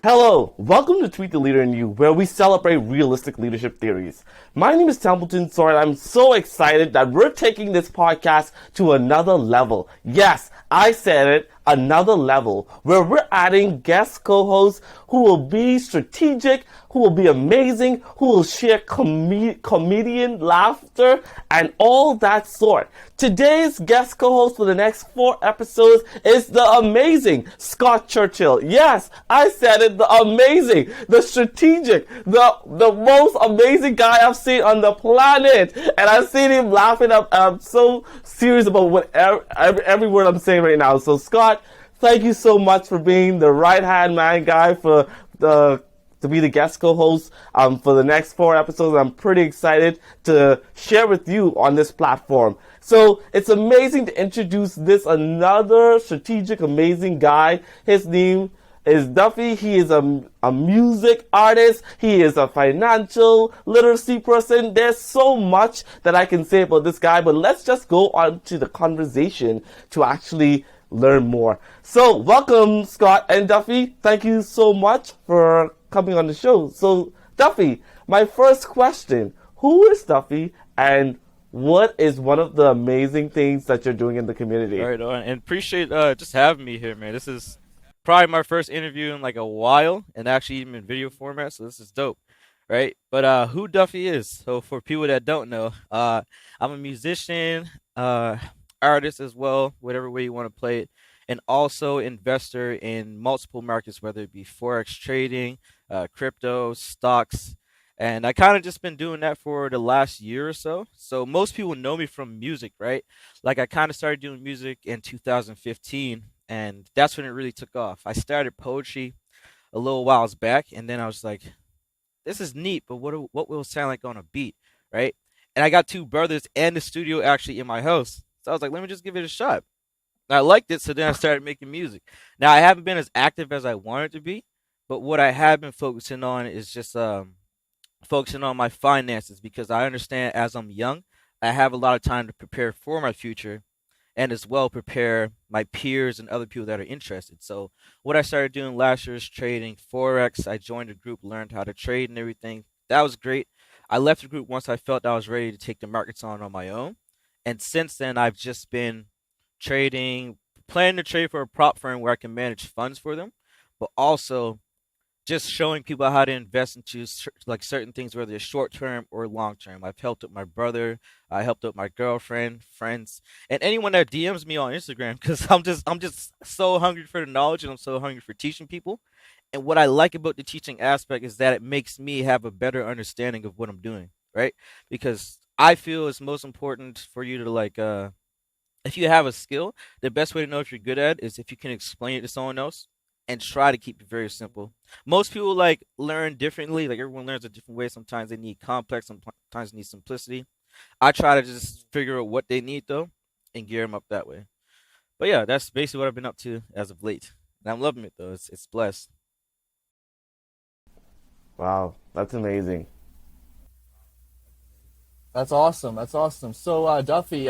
Hello, welcome to Tweet the Leader in You, where we celebrate realistic leadership theories. My name is Templeton Sword, and I'm so excited that we're taking this podcast to another level. Yes, I said it, another level, where we're adding guest co-hosts who will be strategic, who will be amazing, who will share comedian laughter, and all that sort. Today's guest co-host for the next 4 episodes is the amazing Scott Churchill. Yes, I said it, the amazing, the strategic, the most amazing guy I've seen on the planet. And I've seen him laughing. I'm so serious about every word I'm saying right now. So Scott, thank you so much for being the right-hand man guy to be the guest co-host for the next 4 episodes. I'm pretty excited to share with you on this platform. So it's amazing to introduce this another strategic, amazing guy. His name is Duffy. He is a music artist. He is a financial literacy person. There's so much that I can say about this guy, but let's just go on to the conversation to actually learn more. So welcome, Scott and Duffy. Thank you so much for coming on the show. So Duffy, my first question, who is Duffy and what is one of the amazing things that you're doing in the community? Right on, and appreciate just having me here, man. This is probably my first interview in like a while, and actually even in video format, so this is dope, right? But who Duffy is? So for people that don't know, I'm a musician, artist as well, whatever way you want to play it, and also investor in multiple markets, whether it be forex trading, crypto, stocks. And I kind of just been doing that for the last year or so. So most people know me from music, right? Like I kind of started doing music in 2015, and that's when it really took off. I started poetry a little whiles back, and then I was like, this is neat, but what will it sound like on a beat, right? And I got 2 brothers and the studio actually in my house. So I was like, let me just give it a shot. And I liked it, so then I started making music. Now, I haven't been as active as I wanted to be, but what I have been focusing on is just focusing on my finances, because I understand as I'm young, I have a lot of time to prepare for my future and as well prepare my peers and other people that are interested. So what I started doing last year is trading forex. I joined a group, learned how to trade and everything. That was great. I left the group once I felt I was ready to take the markets on my own. And since then, I've just been trading, planning to trade for a prop firm where I can manage funds for them, but also just showing people how to invest into like certain things, whether it's short term or long term. I've helped out my brother, I helped out my girlfriend, friends, and anyone that DMs me on Instagram, because I'm just so hungry for the knowledge, and I'm so hungry for teaching people. And what I like about the teaching aspect is that it makes me have a better understanding of what I'm doing, right? Because I feel it's most important for you to like if you have a skill, the best way to know if you're good at it is if you can explain it to someone else and try to keep it very simple. Most people like learn differently. Like everyone learns a different way. Sometimes they need complex, sometimes they need simplicity. I try to just figure out what they need though and gear them up that way. But yeah, that's basically what I've been up to as of late. And I'm loving it though. It's blessed. Wow, that's amazing. That's awesome. That's awesome. So, Duffy,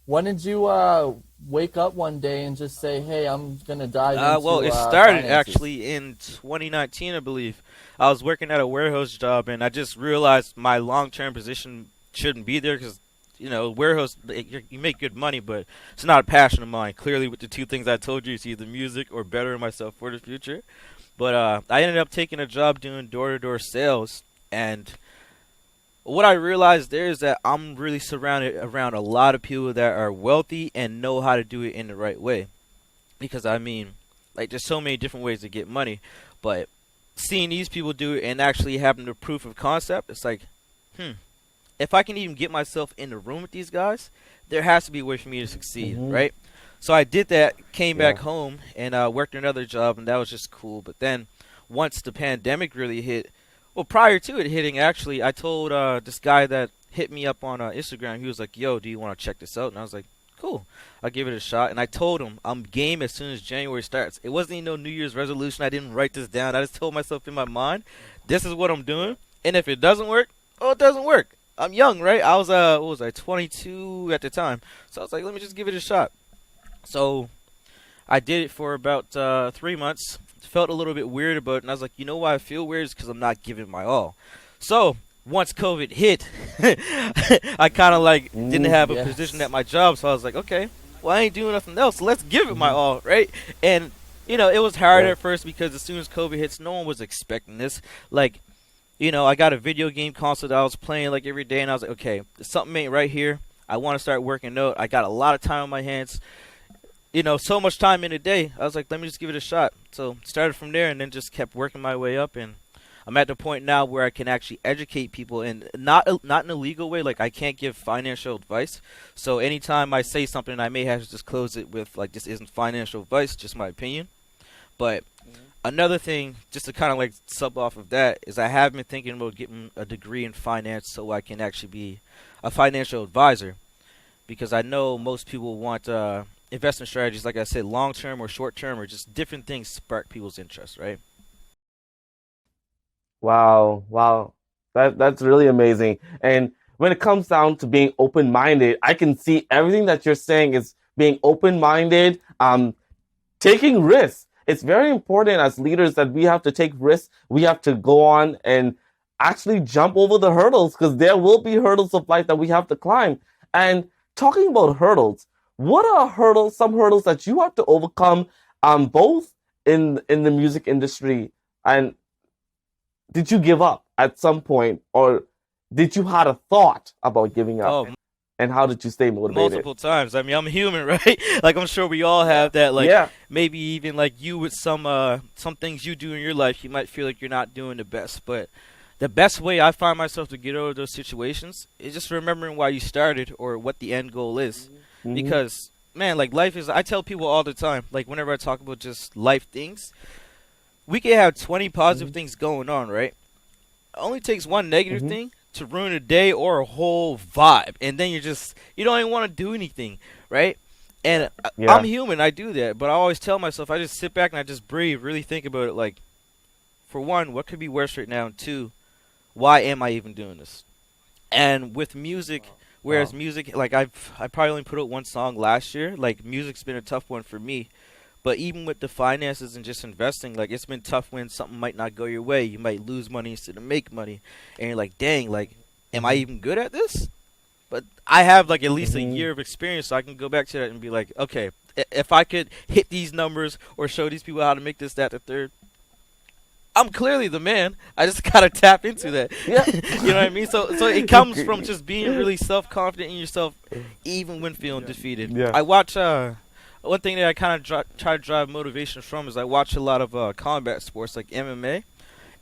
when did you wake up one day and just say, "Hey, I'm gonna dive into Well, it started finances"? actually in 2019, I believe. I was working at a warehouse job, and I just realized my long-term position shouldn't be there because, warehouse, you make good money, but it's not a passion of mine. Clearly, with the 2 things I told you, it's either music or bettering myself for the future. But I ended up taking a job doing door-to-door sales, and what I realized there is that I'm really surrounded around a lot of people that are wealthy and know how to do it in the right way. Because I mean, like there's so many different ways to get money, but seeing these people do it and actually having the proof of concept, it's like, if I can even get myself in the room with these guys, there has to be a way for me to succeed, right? So I did that, came back home, and worked another job, and that was just cool. But then once the pandemic really hit, well, prior to it hitting, actually, I told this guy that hit me up on Instagram. He was like, yo, do you want to check this out? And I was like, cool, I'll give it a shot. And I told him I'm game as soon as January starts. It wasn't even no New Year's resolution. I didn't write this down. I just told myself in my mind, this is what I'm doing. And if it doesn't work, oh, it doesn't work. I'm young, right? I was, what was I, 22 at the time. So I was like, let me just give it a shot. So I did it for about 3 months. felt a little bit weird about it, and I was like, you know why I feel weird is because I'm not giving my all. So once COVID hit, I kind of like didn't have a position at my job, so I was like, okay, well, I ain't doing nothing else. So let's give it my all, right? And it was hard at first because as soon as COVID hits, no one was expecting this. Like, I got a video game console that I was playing like every day, and I was like, okay, something ain't right here. I want to start working out. I got a lot of time on my hands. So much time in a day. I was like, let me just give it a shot. So started from there and then just kept working my way up, and I'm at the point now where I can actually educate people, and not in a legal way. Like, I can't give financial advice. So anytime I say something, I may have to just close it with, like, this isn't financial advice, just my opinion. But another thing, just to kind of like sub off of that, is I have been thinking about getting a degree in finance so I can actually be a financial advisor, because I know most people want investment strategies, like I said, long term or short term, or just different things spark people's interest, right? Wow. That's really amazing. And when it comes down to being open-minded, I can see everything that you're saying is being open-minded, taking risks. It's very important as leaders that we have to take risks. We have to go on and actually jump over the hurdles, because there will be hurdles of life that we have to climb. And talking about hurdles, what are some hurdles that you have to overcome, both in the music industry, and did you give up at some point, or did you had a thought about giving up? Oh, and how did you stay motivated? multiple times. I mean, I'm human, right? Like, I'm sure we all have that. Like, maybe even like you with some things you do in your life, you might feel like you're not doing the best. But the best way I find myself to get over those situations is just remembering why you started or what the end goal is. Because, man, like, life is, I tell people all the time, like, whenever I talk about just life things, we can have 20 positive things going on, right? It only takes one negative thing to ruin a day or a whole vibe, and then you don't even want to do anything, right? And I'm human, I do that, but I always tell myself, I just sit back and I just breathe, really think about it, like, for one, what could be worse right now, and two, why am I even doing this? And with music, whereas music, like, I probably only put out one song last year. Like, music's been a tough one for me. But even with the finances and just investing, like, it's been tough when something might not go your way. You might lose money instead of make money. And you're like, dang, like, am I even good at this? But I have, like, at least a year of experience, so I can go back to that and be like, okay, if I could hit these numbers or show these people how to make this, that, the third, I'm clearly the man. I just gotta tap into that. You know what I mean? So it comes from just being really self-confident in yourself, even when feeling defeated. I watch one thing that I kind of try to drive motivation from is I watch a lot of combat sports like MMA,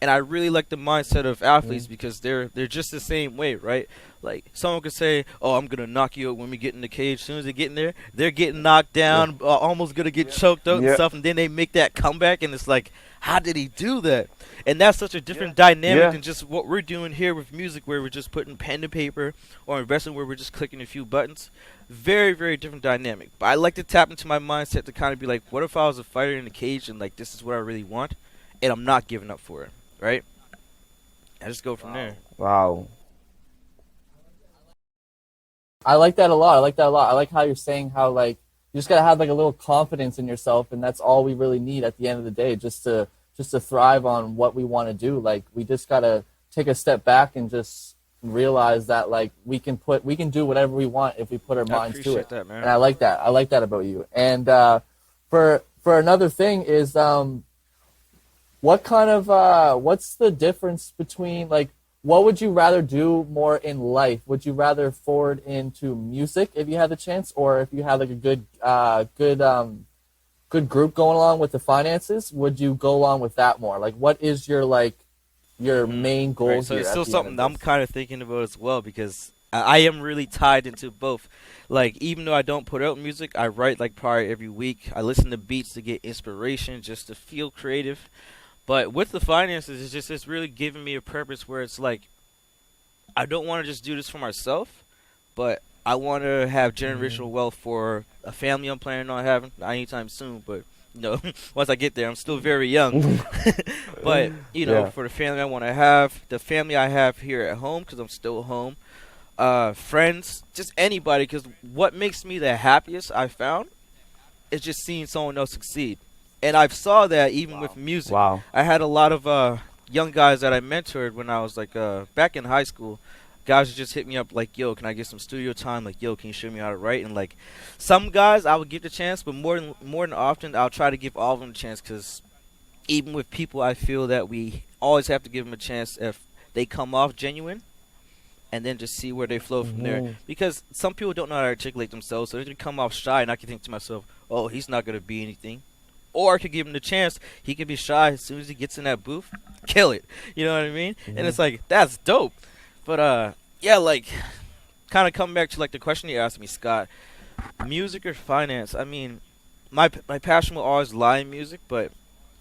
and I really like the mindset of athletes because they're just the same way, right? Like, someone could say, "Oh, I'm gonna knock you out when we get in the cage." As soon as they get in there, they're getting knocked down, almost gonna get choked out and stuff, and then they make that comeback, and it's like, how did he do that? And that's such a different dynamic than just what we're doing here with music, where we're just putting pen to paper, or investing where we're just clicking a few buttons. Very, very different dynamic. But I like to tap into my mindset to kind of be like, what if I was a fighter in a cage and, like, this is what I really want, and I'm not giving up for it, right? I just go from there. Wow. I like that a lot. I like how you're saying how, like, you just gotta have, like, a little confidence in yourself, and that's all we really need at the end of the day, just to thrive on what we want to do. Like, we just gotta take a step back and just realize that, like, we can do whatever we want if we put our minds to it. That, man. And I like that about you. And for another thing is, what kind of what's the difference between, like, what would you rather do more in life? Would you rather forward into music if you had the chance, or if you had, like, a good group going along with the finances, would you go along with that more? Like, what is your main goal here? So it's still something I'm kind of thinking about as well, because I am really tied into both. Like, even though I don't put out music, I write, like, probably every week. I listen to beats to get inspiration, just to feel creative. But with the finances, it's really giving me a purpose where it's like, I don't want to just do this for myself, but I want to have generational wealth for a family I'm planning on having, not anytime soon, but, once I get there, I'm still very young. But, for the family I want to have, the family I have here at home, because I'm still home, friends, just anybody, because what makes me the happiest I found is just seeing someone else succeed. And I've saw that even with music. Wow. I had a lot of young guys that I mentored when I was like back in high school. Guys would just hit me up like, "Yo, can I get some studio time?" Like, "Yo, can you show me how to write?" And like, some guys I would give the chance, but more than often I'll try to give all of them a chance, because even with people, I feel that we always have to give them a chance if they come off genuine, and then just see where they flow from there. Because some people don't know how to articulate themselves, so they can come off shy, and I can think to myself, "Oh, he's not gonna be anything." Or I could give him the chance. He can be shy. As soon as he gets in that booth, kill it. You know what I mean? And it's like, that's dope. But yeah, like, kind of coming back to like the question you asked me, Scott. Music or finance? I mean, my passion will always lie in music, but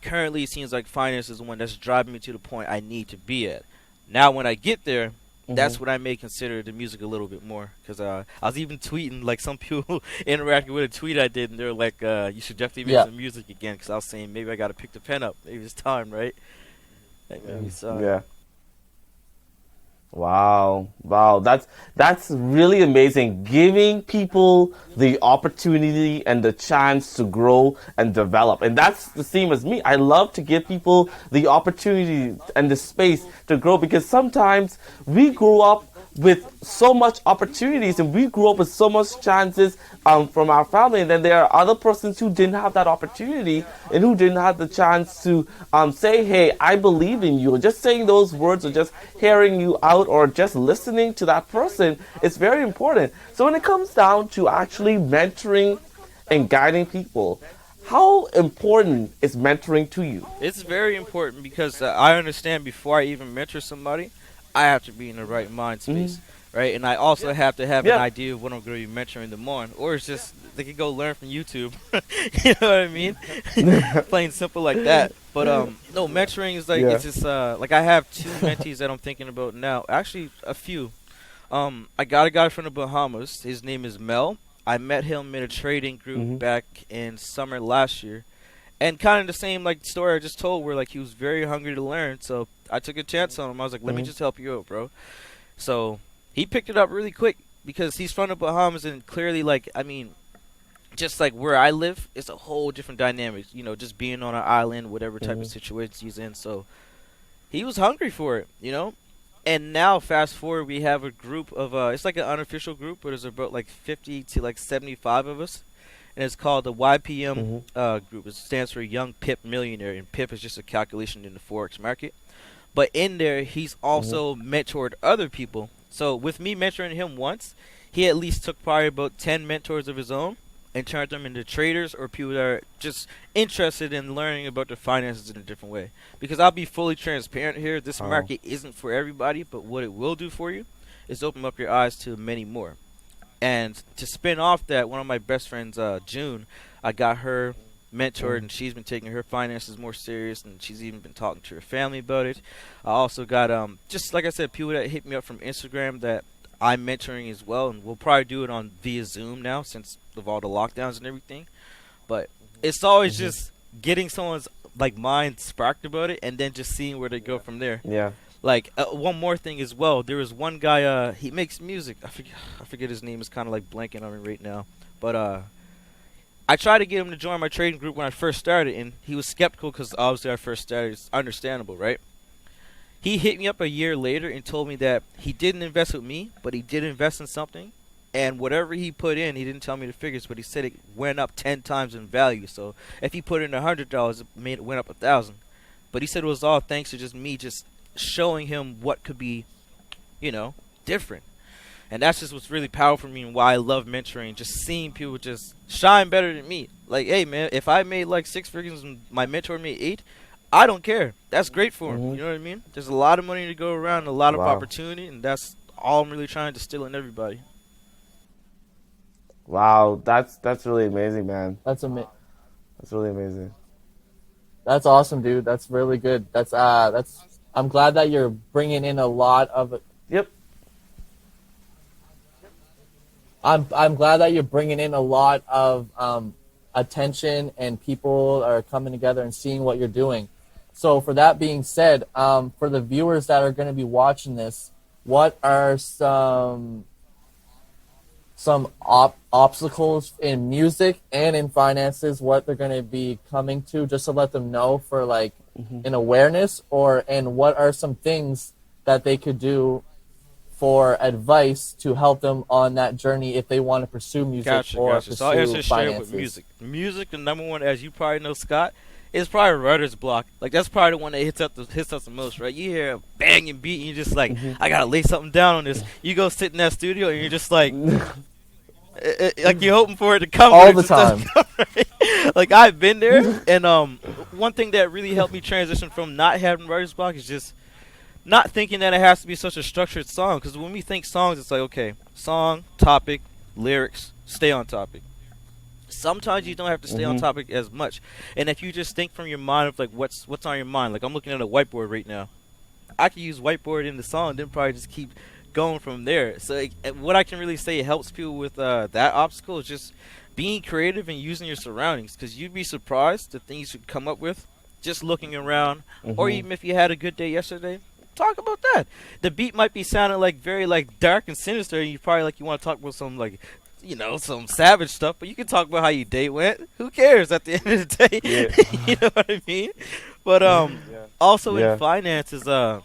currently it seems like finance is the one that's driving me to the point I need to be at. Now, when I get there, that's when I may consider the music a little bit more. Because I was even tweeting, like, some people interacting with a tweet I did, and they're like, you should definitely make some music again. Because I was saying, maybe I got to pick the pen up. Maybe it's time, right? Like, maybe so. Yeah. Wow. That's really amazing. Giving people the opportunity and the chance to grow and develop. And that's the same as me. I love to give people the opportunity and the space to grow, because sometimes we grew up with so much opportunities and we grew up with so much chances from our family, and then there are other persons who didn't have that opportunity and who didn't have the chance to say, "Hey, I believe in you." Just saying those words, or just hearing you out, or just listening to that person is very important. So when it comes down to actually mentoring and guiding people, how important is mentoring to you? It's very important, because I understand before I even mentor somebody, I have to be in the right mind space, right? And I also have to have an idea of what I'm going to be mentoring them on. Or it's just, they can go learn from YouTube. You know what I mean? Plain simple like that. But no, mentoring is like, it's just, like, I have 2 mentees that I'm thinking about now. Actually, a few. I got a guy from the Bahamas. His name is Mel. I met him in a trading group back in summer last year. And kind of the same like story I just told, where like he was very hungry to learn. So I took a chance on him. I was like, let me just help you out, bro. So he picked it up really quick, because he's from the Bahamas, and clearly, like, I mean, just like where I live, it's a whole different dynamic. You know, just being on an island, whatever type of situation he's in. So he was hungry for it, you know. And now, fast forward, we have a group of it's like an unofficial group, but there's about like 50 to like 75 of us. And it's called the YPM group. It stands for Young Pip Millionaire, and Pip is just a calculation in the forex market. But in there, he's also mentored other people. So with me mentoring him once, he at least took probably about 10 mentors of his own and turned them into traders, or people that are just interested in learning about their finances in a different way. Because I'll be fully transparent here. This market isn't for everybody, but what it will do for you is open up your eyes to many more. And to spin off that, one of my best friends, June, I got her mentored, and she's been taking her finances more serious, and she's even been talking to her family about it. I also got, just like I said, people that hit me up from Instagram that I'm mentoring as well, and we'll probably do it on via Zoom now, since of all the lockdowns and everything. But it's always just getting someone's like mind sparked about it, and then just seeing where they go from there. Yeah. Like, one more thing as well. There was one guy, he makes music. I forget his name. Is kind of like blanking on me right now. But I tried to get him to join my trading group when I first started, and he was skeptical, because obviously I first started. It's understandable, right? He hit me up a year later and told me that he didn't invest with me, but he did invest in something. And whatever he put in, he didn't tell me the figures, but he said it went up 10 times in value. So if he put in $100, it went up 1,000. But he said it was all thanks to just me just showing him what could be, you know, different. And that's just what's really powerful for me, and why I love mentoring, just seeing people just shine better than me. Like, hey man, if I made like 6 figures and my mentor made 8, I don't care. That's great for him. You know what I mean? There's a lot of money to go around, a lot of opportunity, and that's all I'm really trying to instill in everybody. Wow, that's really amazing, man. That's really amazing. That's awesome, dude. That's really good. I'm glad that you're bringing in a lot of it. Yep. I'm glad that you're bringing in a lot of attention, and people are coming together and seeing what you're doing. So for that being said, for the viewers that are going to be watching this, what are some some obstacles in music and in finances, what they're going to be coming to, just to let them know for like an awareness, and what are some things that they could do for advice to help them on that journey if they want to pursue music or Gotcha. So I'll pursue answer straight finances. with music. Music, the number one, as you probably know, Scott, is probably writer's block. Like that's probably the one that hits us the most, right? You hear a banging beat, and you're just like, I gotta lay something down on this. You go sit in that studio, and you're just like, like you're hoping for it to come All but it the just doesn't time. come, right? Like I've been there, and one thing that really helped me transition from not having writer's block is just not thinking that it has to be such a structured song. Because when we think songs, it's like, okay, song, topic, lyrics, stay on topic. Sometimes you don't have to stay on topic as much. And if you just think from your mind of like what's on your mind, like I'm looking at a whiteboard right now. I can use whiteboard in the song, then probably just keep going from there. So what I can really say helps people with that obstacle is just being creative and using your surroundings. Because you'd be surprised the things you come up with just looking around, or even if you had a good day yesterday. Talk about that. The beat might be sounding like very like dark and sinister, and you probably like you want to talk about some like some savage stuff, but you can talk about how your day went. Who cares at the end of the day? Yeah. You know what I mean? But also in finances, the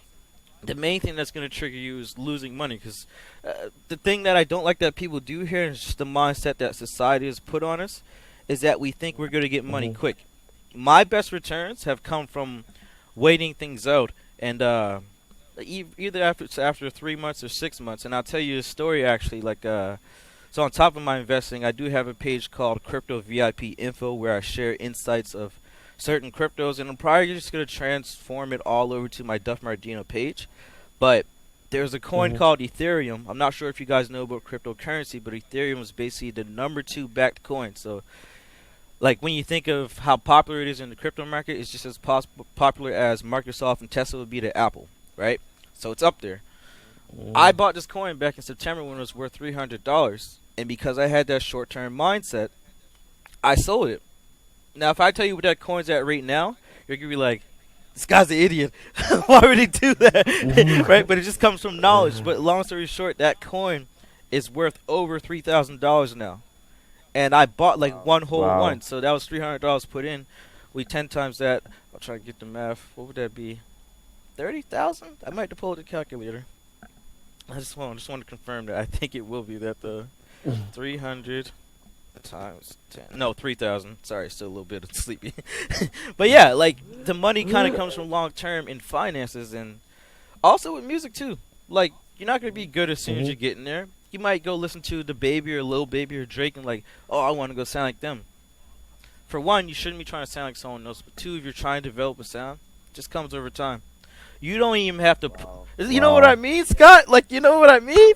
main thing that's going to trigger you is losing money, because the thing that I don't like that people do here is just the mindset that society has put on us is that we think we're going to get money quick. My best returns have come from waiting things out, and either after 3 months or 6 months. And I'll tell you a story actually. Like so on top of my investing, I do have a page called Crypto VIP Info where I share insights of certain cryptos, and I'm probably just going to transform it all over to my Duffy Mardino page. But there's a coin called Ethereum. I'm not sure if you guys know about cryptocurrency, but Ethereum is basically the #2 backed coin. So like when you think of how popular it is in the crypto market, it's just as popular as Microsoft and Tesla would be to Apple, right? So it's up there. I bought this coin back in September when it was worth $300, and because I had that short-term mindset, I sold it. Now, if I tell you what that coin's at right now, you're gonna be like, "This guy's an idiot. Why would he do that?" Right? But it just comes from knowledge. But long story short, that coin is worth over $3,000 now. And I bought like one whole one, so that was $300 put in. We 10 times that. I'll try to get the math. What would that be? 30,000? I might have to pull out the calculator. I just want to confirm that. I think it will be that the 300 times 10. No, 3,000. Sorry, still a little bit sleepy. But yeah, like the money kind of comes from long term in finances, and also with music too. Like you're not gonna be good as soon as you get in there. You might go listen to the Baby or Lil Baby or Drake and like, oh, I want to go sound like them. For one, you shouldn't be trying to sound like someone else. But two, if you're trying to develop a sound, it just comes over time. You don't even have to. You know what I mean, Scott? Like, you know what I mean?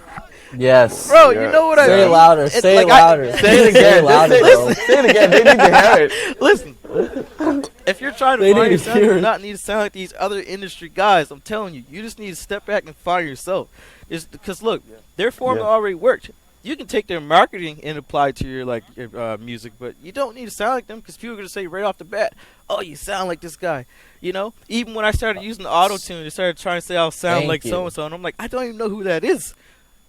Yes. Bro, you know what I mean? Say it louder. Say it louder. Say it again. Say it louder, bro. Say it again. They need to hear it. Listen, if you're trying to They find need to yourself, hear you it. not need to sound like these other industry guys. I'm telling you, you just need to step back and find yourself. Because look, their formula already worked. You can take their marketing and apply it to your music, but you don't need to sound like them, because people are gonna say right off the bat, "Oh, you sound like this guy." You know, even when I started using the auto tune, they started trying to say I'll sound Thank like you. so and so, and I'm like, I don't even know who that is.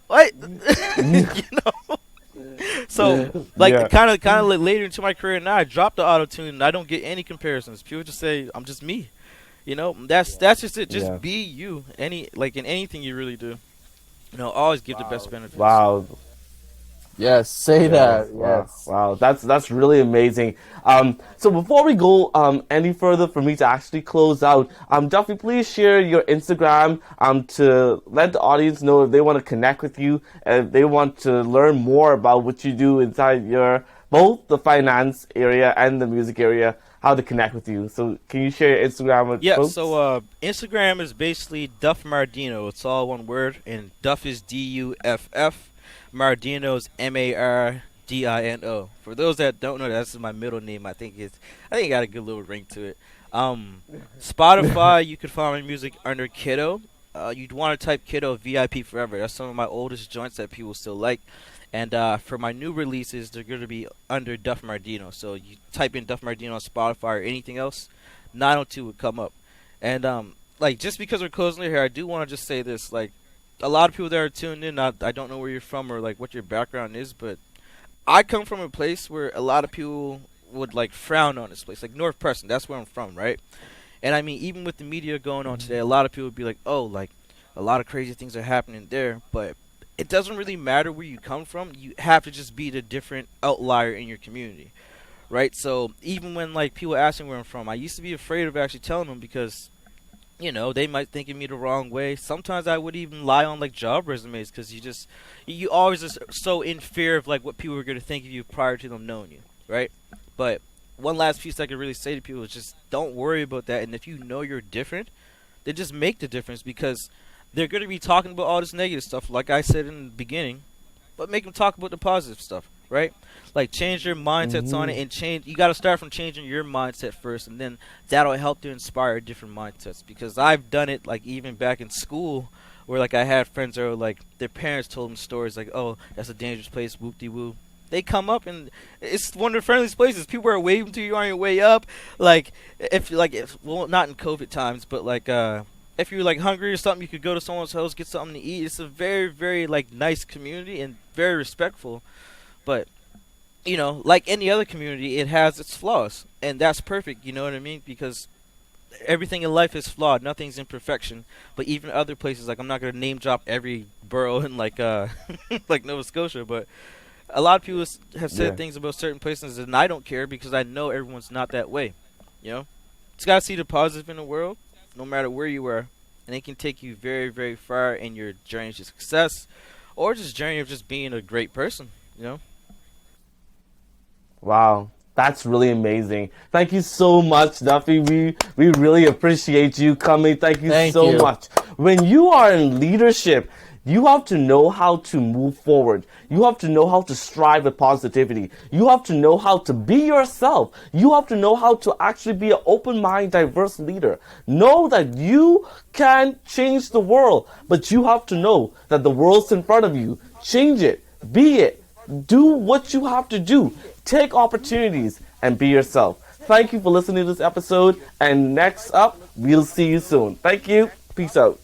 What? You know. So kind of later into my career now, I dropped the auto tune and I don't get any comparisons. People just say I'm just me. You know, that's just it. Just be you. In anything you really do. You know, always give the best benefits. Wow. Yes, say that. Yes. Wow, that's really amazing. So before we go any further, for me to actually close out, Duffy, please share your Instagram to let the audience know if they want to connect with you and if they want to learn more about what you do inside your both the finance area and the music area, how to connect with you. So can you share your Instagram with folks? So Instagram is basically Duff Mardino. It's all one word, and Duff is DUFF. Mardino's MARDINO. For those that don't know, that's my middle name. I think it got a good little ring to it. Spotify, you can find my music under Kiddo. You'd want to type Kiddo VIP Forever. That's some of my oldest joints that people still like. And for my new releases, they're going to be under Duff Mardino. So you type in Duff Mardino on Spotify or anything else, 902 would come up. And just because we're closing here, I do want to just say this. Like, a lot of people that are tuned in, I don't know where you're from or like what your background is, but I come from a place where a lot of people would like frown on this place, like North Preston. That's where I'm from, right? And I mean, even with the media going on today, a lot of people would be like, "Oh, like a lot of crazy things are happening there," but it doesn't really matter where you come from. You have to just be the different outlier in your community, right? So even when like people ask me where I'm from, I used to be afraid of actually telling them because they might think of me the wrong way. Sometimes I would even lie on like job resumes because you always are so in fear of like what people are going to think of you prior to them knowing you, right? But one last piece I could really say to people is just don't worry about that. And if you know you're different, then just make the difference because they're going to be talking about all this negative stuff, like I said in the beginning, but make them talk about the positive stuff, right? Like change your mindsets on it and change. You got to start from changing your mindset first, and then that'll help to inspire different mindsets. Because I've done it, like even back in school, where like I had friends that were like their parents told them stories like, "Oh, that's a dangerous place, whoop de woo." They come up and it's one of the friendliest places. People are waving to you on your way up. Like well, not in COVID times, but like if you're like hungry or something, you could go to someone's house, get something to eat. It's a very, very like nice community and very respectful. But like any other community, it has its flaws, and that's perfect. You know what I mean? Because everything in life is flawed. Nothing's in perfection. But even other places, like I'm not gonna name drop every borough in like like Nova Scotia, but a lot of people have said things about certain places, and I don't care because I know everyone's not that way. Just gotta see the positive in the world, no matter where you are, and it can take you very, very far in your journey to success, or just journey of just being a great person. Wow, that's really amazing. Thank you so much, Duffy. We really appreciate you coming. Thank you so much. When you are in leadership, you have to know how to move forward. You have to know how to strive with positivity. You have to know how to be yourself. You have to know how to actually be an open-minded, diverse leader. Know that you can change the world, but you have to know that the world's in front of you. Change it. Be it. Do what you have to do. Take opportunities and be yourself. Thank you for listening to this episode. And next up, we'll see you soon. Thank you. Peace out.